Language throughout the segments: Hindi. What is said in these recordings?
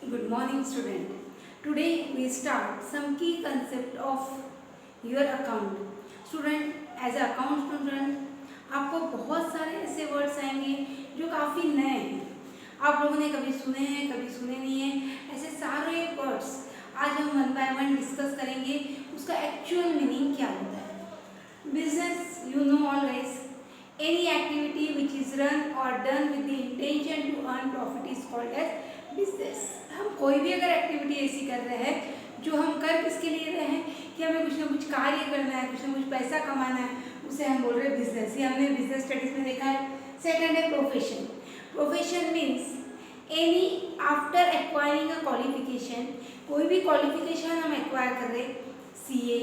Good morning, student. Today we start some key concept of your account. Student, as a account student, आपको बहुत सारे ऐसे वर्ड्स आएंगे जो काफ़ी नए हैं. आप लोगों ने कभी सुने हैं, कभी सुने नहीं हैं. ऐसे सारे वर्ड्स आज हम वन बाय वन डिस्कस करेंगे. उसका एक्चुअल मीनिंग क्या होता है. Business, you know always, any activity which is run or done with the intention to earn profit is called as business. हम कोई भी अगर एक्टिविटी ऐसी कर रहे हैं जो हम कर किसके लिए रहे हैं कि हमें कुछ ना कुछ कार्य करना है, कुछ ना कुछ पैसा कमाना है, उसे हम बोल रहे हैं बिजनेस. ये हमने बिजनेस स्टडीज में देखा है. सेकंड है profession. Profession means any after acquiring a qualification. कोई भी क्वालिफिकेशन हम एक्वायर कर रहे, CA,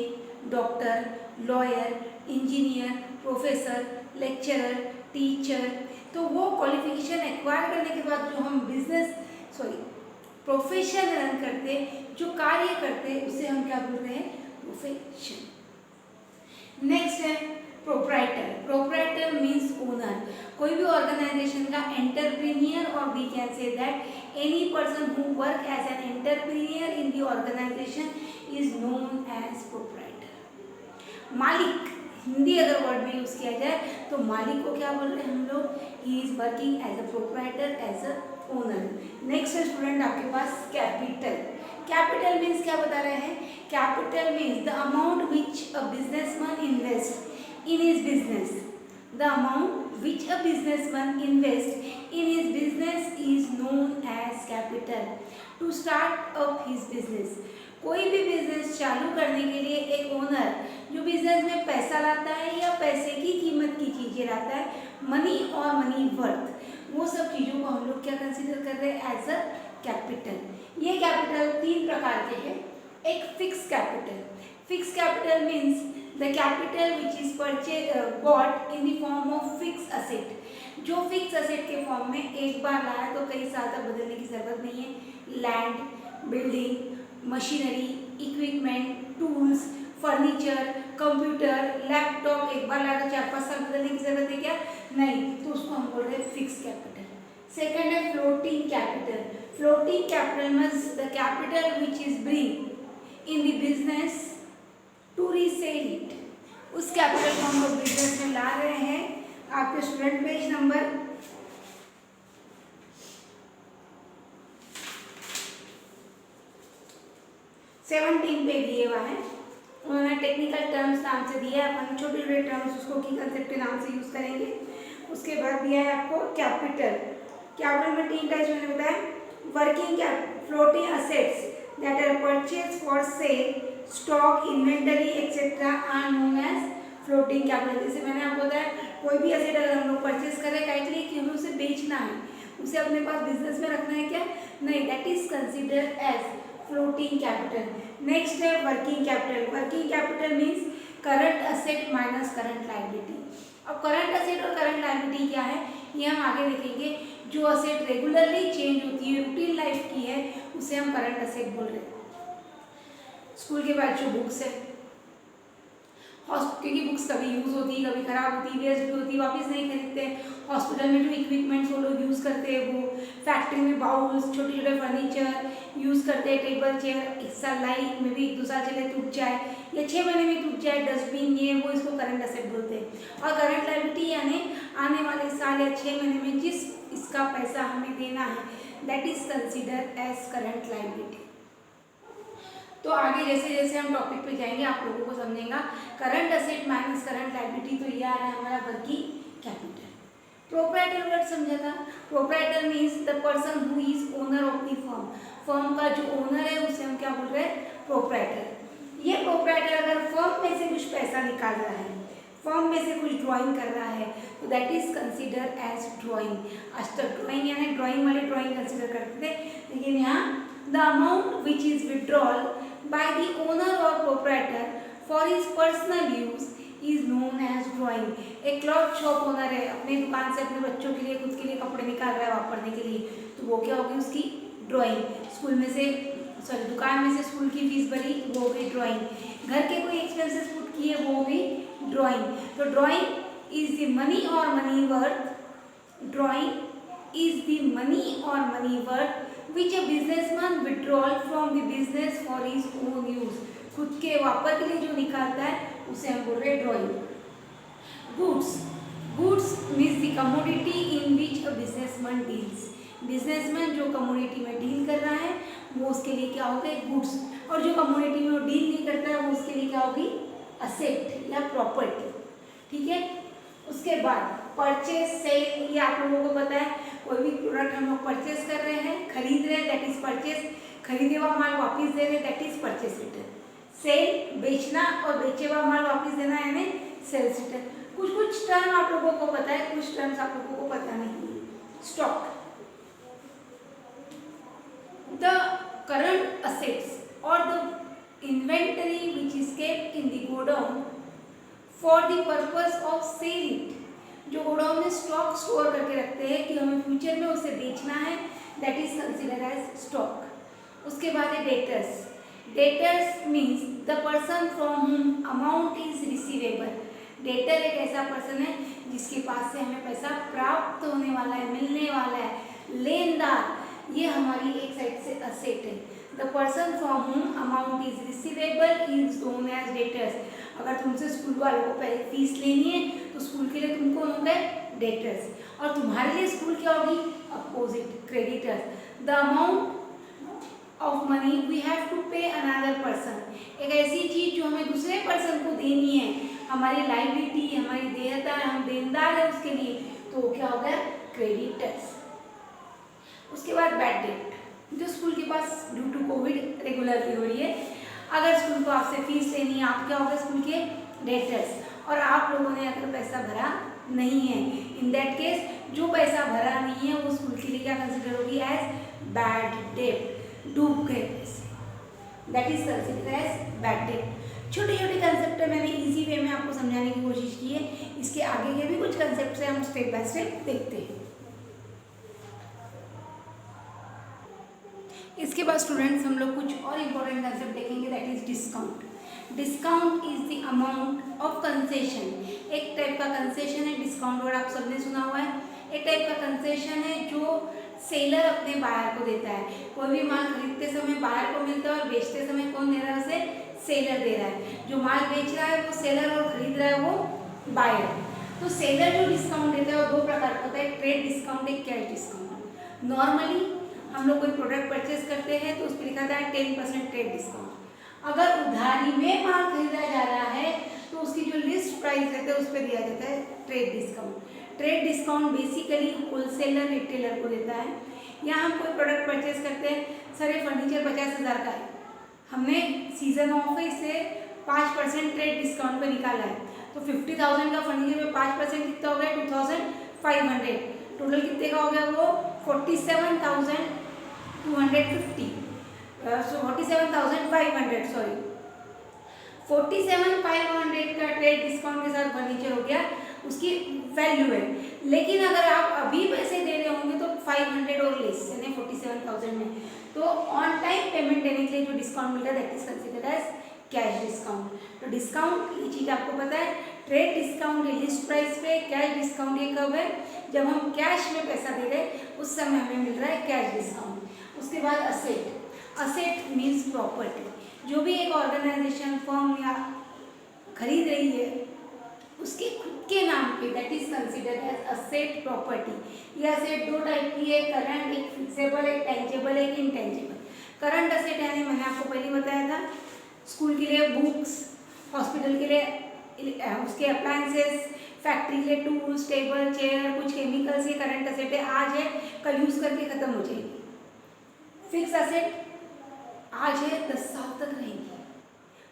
doctor, lawyer, engineer, professor, lecturer, teacher, तो वो क्वालिफिकेशन एक्वायर करने के बाद जो हम प्रोफेशन रन करते, जो कार्य करते, उसे हम क्या बोल रहे हैं, प्रोफेशन. नेक्स्ट है प्रोप्राइटर. Proprietor means owner. कोई भी ऑर्गेनाइजेशन का एंटरप्रेन्योर, और we can say that any person who work as an entrepreneur in the organisation is known as proprietor. मालिक, हिंदी अगर वर्ड में यूज किया जाए तो मालिक को क्या बोल रहे हैं हम लोग, he is working as a proprietor, as a owner. Next है स्टूडेंट आपके पास कैपिटल. कैपिटल मीन्स क्या बता रहे हैं, capital means the amount which a businessman invest in his business. The amount which a businessman invest in his business is known as capital to start up his business. कोई भी बिजनेस चालू करने के लिए एक ओनर जो बिजनेस में पैसा लाता है या पैसे की कीमत की चीज़ें लाता है, मनी और मनी वर्थ, वो सब चीज़ों को हम लोग क्या कंसीडर कर रहे हैं, एज अ कैपिटल. ये कैपिटल तीन प्रकार के हैं. एक fix capital. Fix capital means the capital which is bought in the form of fix asset. जो फिक्स असेट के फॉर्म में एक बार लाया तो कई साल तक बदलने की जरूरत नहीं है. Land, building, machinery, equipment, tools, furniture, computer, laptop, एक बार लाया तो 4-5 साल बदलने की जरूरत है क्या, नहीं, तो उसको हम बोल रहे हैं फिक्स कैपिटल. सेकंड है floating capital. Floating capital means the capital which is bring in the business to resell it. उस कैपिटल को हम लोग बिजनेस में ला रहे हैं. आपके स्टूडेंट पेज नंबर 17 पे दिए हुआ है. उन्होंने टेक्निकल टर्म्स नाम से दिया है. अपन छोटे छोटे टर्म्स उसको की कंसेप्ट के नाम से यूज करेंगे. उसके बाद दिया है आपको कैपिटल. कैपिटल में तीन टाइप्स मैंने बताया. Working floating assets that are purchase for sale, stock, inventory etcetera are known as floating capital. जैसे मैंने आपको बताया, कोई भी असेट अगर हम लोग परचेज करें काहे लिए कि हमें उसे बेचना है, उसे अपने पास बिजनेस में रखना है क्या, नहीं, that is considered as floating capital. Next है working capital. Working capital means current asset minus current liability. अब करंट असेट और करंट लायबिलिटी क्या है ये हम आगे देखेंगे. जो असेट रेगुलरली चेंज होती है, रूटीन लाइफ की है, उसे हम करंट असेट बोल रहे हैं. स्कूल के बाद जो बुक्स है, क्योंकि बुक्स कभी यूज़ होती है, कभी खराब होती है, वेस्ट भी होती है, वापस नहीं खरीदते. हॉस्पिटल में जो इक्विपमेंट्स वो लोग यूज़ करते हैं, वो फैक्ट्री में बाउल्स, छोटे छोटे फर्नीचर यूज़ करते हैं, टेबल चेयर, एक साल लाइफ में भी 1-2 साल चले टूट जाए या 6 महीने में टूट जाए, डस्टबिन, ये वो, इसको करंट असेट बोलते हैं. और करंट लायबिलिटी यानी आने वाले साल या 6 महीने में जिस इसका पैसा हमें देना है, that is consider as current liability. तो आगे जैसे जैसे हम टॉपिक पे जाएंगे आप लोगों को समझेगा. Current asset minus current liability, तो ये आ रहा है हमारा वर्किंग कैपिटल. प्रोप्राइटर वर्ड समझा था. Proprietor means the person who is owner of the firm. Firm का जो ओनर है उसे हम क्या बोल रहे हैं, प्रोप्राइटर. ये प्रोप्राइटर अगर फर्म में से कुछ पैसा निकाल रहा है, फर्म में से कुछ ड्राइंग कर रहा है, तो that is consider as drawing. अस्तर ड्राइंग यानी ड्राइंग वाले ड्राइंग कंसिडर करते थे, लेकिन यहाँ the amount which is withdrawal by the owner or proprietor for his personal use is known as drawing. एक क्लॉथ शॉप ओनर है, अपनी दुकान से अपने बच्चों के लिए, खुद के लिए कपड़े निकाल रहा है वापरने के लिए, तो वो क्या होगी, उसकी ड्राइंग. स्कूल में से दुकान में से स्कूल की फीस भरी, वो हो गई ड्राइंग. घर के कोई एक्सपेंसेस पुट किए, वो हो गई ड्राइंग. तो ड्राइंग इज द मनी और money worth. Drawing is the money or money worth which a businessman withdrawal from the business for his own use, खुद के वापर के लिए जो निकालता है उसे हम बोल रहे हैं drawing. Goods, goods means the commodity in which a businessman deals, businessman जो कमोडिटी में डील कर रहा है वो उसके लिए क्या होगा, गुड्स, और जो कमोडिटी में वो डील नहीं करता है वो उसके लिए क्या होगी, असेट या प्रॉपर्टी। ठीक है, उसके बाद परचेज सेल, ये आप लोगों को पता है, कोई भी प्रोडक्ट हम लोग परचेज कर रहे हैं, खरीद रहे हैं, दैट इज परचेज, खरीदे हुआ माल वापस दे रहे हैं, that is purchase return. Sale बेचना और बेचे हुआ माल वापस देना यानी सेल्स रिटर्न। कुछ कुछ टर्म आप लोगों को पता है, कुछ टर्म्स आप लोगों को पता नहीं। स्टॉक, द करंट असेट्स और the inventory which is kept in the godown for the purpose of sale it, जो गोडाउन में स्टॉक स्टोर करके रखते हैं कि हमें फ्यूचर में उसे बेचना है, that is considered as stock. उसके बाद है debtors, debtors means the person from whom amount is receivable, debtor एक ऐसा पर्सन है जिसके पास से हमें पैसा प्राप्त होने वाला है, मिलने वाला है, लेनदार, ये हमारी एक साइड से असेट है। The person from whom amount is receivable is known as debtors, अगर तुमसे स्कूल वालों को फीस लेनी है तो स्कूल के लिए तुम कौन हो गए, डेटर्स, और तुम्हारे लिए स्कूल क्या होगी, opposite, creditors. The amount of money we have to pay another person, एक ऐसी चीज जो हमें दूसरे पर्सन को देनी है, हमारी लायबिलिटी, हमारी देयता है, हम देनदार है उसके लिए, तो क्या होगा, क्रेडिटर्स। उसके बाद बैड डेट, जो स्कूल के पास ड्यू टू कोविड रेगुलरली हो रही है, अगर स्कूल को आपसे फीस लेनी है, आप क्या होगा, स्कूल के डेटर्स, और आप लोगों ने अगर पैसा भरा नहीं है, इन दैट केस जो पैसा भरा नहीं है वो स्कूल के लिए क्या कंसिडर होगी, एज बैड डेट, डूब गए पैसे, that is consider as bad debt. छोटे छोटे कंसेप्ट है, मैंने इजी वे में आपको समझाने की कोशिश की है, इसके आगे के भी कुछ कंसेप्ट है, हम स्टेप बाय स्टेप देखते हैं। इसके बाद स्टूडेंट्स हम लोग कुछ और इम्पोर्टेंट कंसेप्ट देखेंगे, that is discount. Discount is the amount of concession, एक टाइप का कंसेशन है, डिस्काउंट वर्ड आप सबने सुना हुआ है, एक टाइप का कंसेशन है जो सेलर अपने बायर को देता है। कोई भी माल खरीदते समय बायर को मिलता है और बेचते समय कौन दे रहा है उसे, सेलर दे रहा है। जो माल बेच रहा है वो सेलर और खरीद रहा है वो बायर। तो सेलर जो डिस्काउंट देता है वो दो प्रकार का होता है, ट्रेड डिस्काउंट, एक कैश डिस्काउंट। नॉर्मली हम लोग कोई प्रोडक्ट परचेज करते हैं तो उस पर लिखा था 10% ट्रेड डिस्काउंट। अगर उधारी में माल खरीदा जा रहा है तो उसकी जो लिस्ट प्राइस रहता है उस पर दिया जाता है trade discount. Trade discount basically wholesaler retailer को देता है। यहाँ हम कोई प्रोडक्ट परचेज करते हैं, सर ये फर्नीचर 50,000 का है, हमने सीजन ऑफ से 5% ट्रेड डिस्काउंट पे निकाला है, तो 50,000 का फर्नीचर में 5% कितना हो गया, 2,500, टोटल कितने का हो गया वो 47,250, सो 47,500 सॉरी 47,500 का ट्रेड डिस्काउंट के साथ फर्नीचर हो गया, उसकी वैल्यू है। लेकिन अगर आप अभी पैसे दे रहे होंगे तो 500 और लेस यानी 47,000 में, तो ऑन टाइम पेमेंट देने के लिए जो डिस्काउंट मिलता है that is considered as cash discount. तो डिस्काउंट ये चीज़ आपको पता है, ट्रेड डिस्काउंट ये लिस्ट प्राइस पे, कैश डिस्काउंट ये कब है, जब हम कैश में पैसा दे रहे हैं उस समय हमें मिल रहा है कैश डिस्काउंट। उसके बाद असेट, असेट मीन्स प्रॉपर्टी, जो भी एक ऑर्गेनाइजेशन फर्म या खरीद रही है उसके खुद के नाम पे, that is considered as asset property. ये असेट दो टाइप की है, करंट, एक फिक्सेबल, एक टेंजेबल, एक इनटेंजेबल। करंट असेट यानी मैंने आपको पहले बताया था, स्कूल के लिए बुक्स, हॉस्पिटल के लिए उसके अप्लायंसेस, फैक्ट्री के लिए टूल्स, टेबल, चेयर, कुछ केमिकल्स, ये करंट असेट है, आज है कल यूज़ करके ख़त्म हो जाएगी। फिक्स असेट आज है 10 साल तक रहेंगी,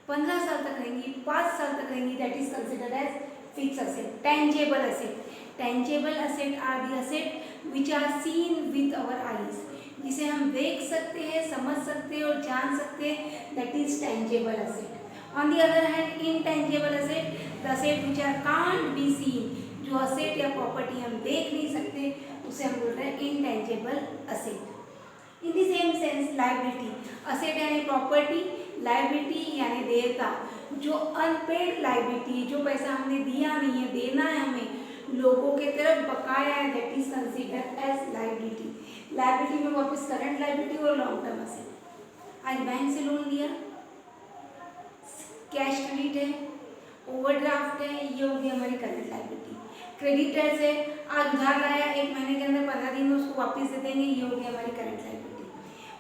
15 साल तक रहेंगी, 5 साल तक रहेंगी, that is considered as fix asset. Tangible asset, tangible asset are the asset which are seen with our eyes, जिसे हम देख सकते हैं, समझ सकते हैं और जान सकते हैं, that is tangible asset. On the other hand intangible asset, the asset which are can't be seen, जो असेट या प्रॉपर्टी हम देख नहीं सकते उसे हम बोल रहे हैं intangible asset. In the same sense liability, asset यानी प्रॉपर्टी, लायबिलिटी यानी देयता, जो अनपेड लायबिलिटी, जो पैसा हमने दिया नहीं है, देना है हमें, लोगों के तरफ बकाया है, that is considered as liability. Liability में वापस करंट लायबिलिटी और लॉन्ग टर्म असेट। आज बैंक से लोन लिया, कैश क्रेडिट है, ओवरड्राफ्ट है, ये हो गई हमारी करंट लायबिलिटी। क्रेडिटर्स है, आज उधार लाया, 1 महीने के अंदर 15 दिन में उसको वापस दे देंगे, ये हो गई हमारी करंट लायबिलिटी।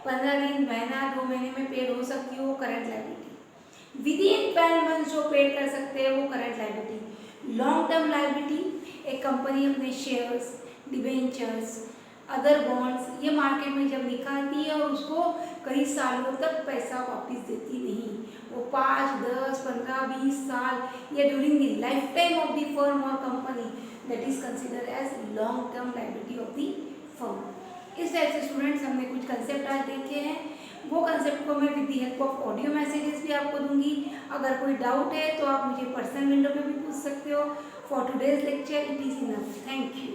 15 दिन, महीना, 2 महीने में पेड हो सकती है वो current liability. With in 12 month जो पेड कर सकते हैं वो current liability. Long term liability, एक कंपनी अपने शेयर्स, डिबेंचर्स, अदर बॉन्ड्स ये मार्केट में जब निकालती है और उसको कई सालों तक पैसा वापस देती नहीं, वो 5, 10, 15, 20 साल या during the life time of the firm और company, that is consider as long term liability of the firm. इस टाइप से स्टूडेंट्स हमने कुछ कंसेप्ट आज देखे हैं, वो कंसेप्ट को मैं with the help of audio messages भी आपको दूंगी। अगर कोई डाउट है तो आप मुझे पर्सनल विंडो पे भी पूछ सकते हो। For today's lecture it is enough. Thank you.